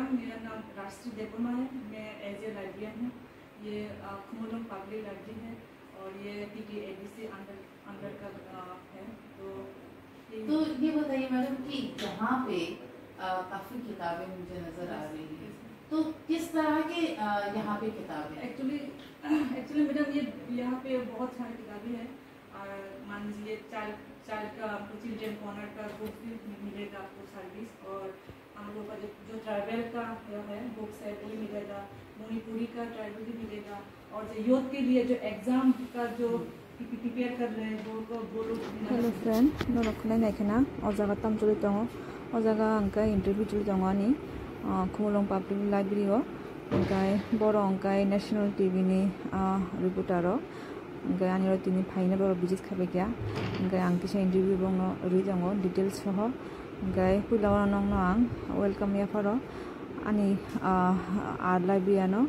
नमस्कार, मेरा नाम राष्ट्रीय देववर्मा है। मैं एज ए लाइब्रेरियन हूँ। ये खुमोलुंग पब्लिक लाइब्रेरी है और ये PTABC अंडर का है। तो ये बताइए मैडम कि यहाँ पे काफ़ी किताबें मुझे नज़र आ रही हैं, तो किस तरह के यहाँ पे किताबें? एक्चुअली मैडम ये यहाँ पे बहुत सारी किताबें हैं। मान लीजिए चाइल्ड का आपको चिल्ड्रेन कॉर्नर का बुक भी मिलेगा आपको सर्विस, और हम लोग का जो ट्राइबल का है बुक्स है वो भी मिलेगा, मणिपुरी का ट्राइबल भी मिलेगा, और जो यूथ के लिए जो एग्ज़ाम का जो प्रिपेयर कर रहे हैं वो लोग। हेलो फ्रेंड, नो रखना नहीं खेना और जगह तम चले जाओ और जगह अंका इंटरव्यू चले जाओ आनी खुमोलुंग पब्लिक लाइब्रेरी हो अंकाय बड़ो अंकाय नेशनल टीवी नि रिपोर्टर हो अंकाय आनी तीन फाइने बड़ो विजिट खाबे क्या अंकाय आं किसा इंटरव्यू बंगो रि जाओ डिटेल्स हो अंकाय पुलावा नंग आं वेलकम या फरो आनी आर लाइब्रेरियानो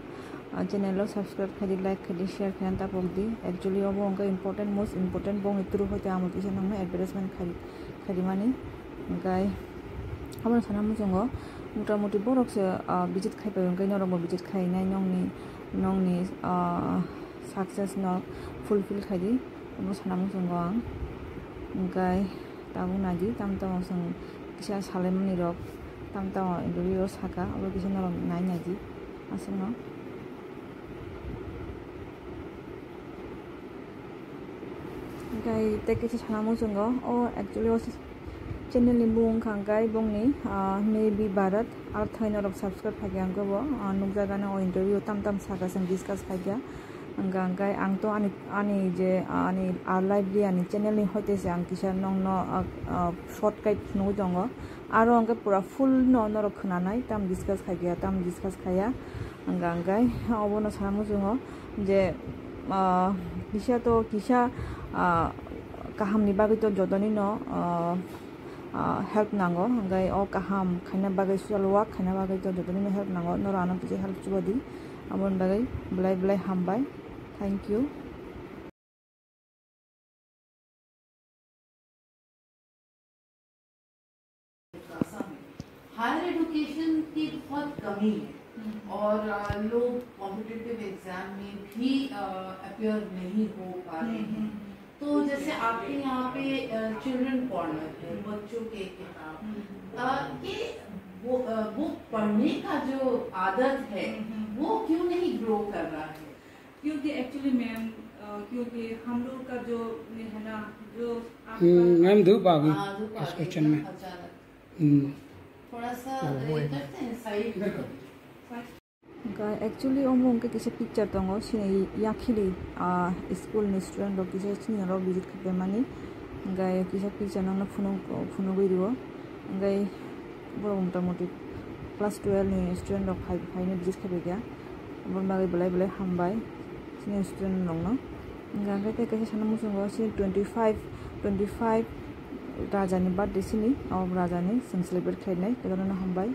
चैनल सब्सक्राइब खाली लाइक खाली शेयर खाली तापक दी एक्चुअली अब अंका इम्पोर्टेंट मोस्ट इम्पोर्टेंट बंग इतरू होते आम किसा नंग एडभार्टाइजमेंट खाली मानी अंकाय अब साना मुझोंगो मोटामुटी बरक से विजिट खाइबाय अंकाय नरम विजिट खाइनाय नंगनि सक्सेस न फुलफिल खाइदि अब साना मुझोंगो आं अंकाय ताबु नादि ताम जों किसा सालायमनि रक ताम इंटरव्यू साका अब किसा नरम नाय नादि आसंग अंकाय तेकिसा साना मुझोंगो और एक्चुअली चैनल नि बुंग खांगाय बुंगनि मे बी भारत आर थाइनरक सब्सक्राइब खागियांगो वो नुकजागाना ओ इंटरव्यू ताम साका जों डिस्कस खागिया अंगाय आं तो आनी जे आनी आर लाइब्रेरी आनी चैनल नि होते से आं किसा नंग न शॉर्टकट नु दंगो आरो अंगा पूरा फुल नरक खोनानाय ताम डिस्कस खाया अंगाय अबनो सामु जोङो जे किसा काहामनि बागै तो जदनि न हेल्प नांगो अंगाय ओ काहाम खाना बागै सुलवा खाना बागै तो जदनि हेल्प नांगो नरानो किसे हेल्प जुबदि अमन बागै ब्लाय हामबाय थैंक यू। हायर एजुकेशन की बहुत कमी है और लोग कॉम्पिटिटिव एग्जाम में भी अपियर नहीं हो पा रहे हैं। तो जैसे आपके यहाँ पे चिल्ड्रन कॉर्नर है, बच्चों के किताब, ये वो पढ़ने का जो आदत है वो क्यों नहीं ग्रो कर रहा है? क्योंकि एक्चुअली मैम क्योंकि हम लोग का जो है ना जो मैम धूप आ गई इस क्वेश्चन में थोड़ा सा करते हैं साइड एक्चुअली उनके किसी पिक्चर दंगो सिने याखिली स्कूल नि स्टूडेंट रो किसी सिने रो विजिट खाबे मानी गाय किसी पिक्चर नंग फुनो गइरियो गाय बरो मोटामुटी क्लास 12 नि स्टूडेंट रो फाइने विजिट खाबे गया बन बागै ब्लाय हामबाय सिने स्टूडेंट नंग गाय ते किसी साना मुसंगो सिने 25 राजानि बर्थडे सिनि अब राजानि जों सेलिब्रेट खाइनाय बेखौनो हामबाय।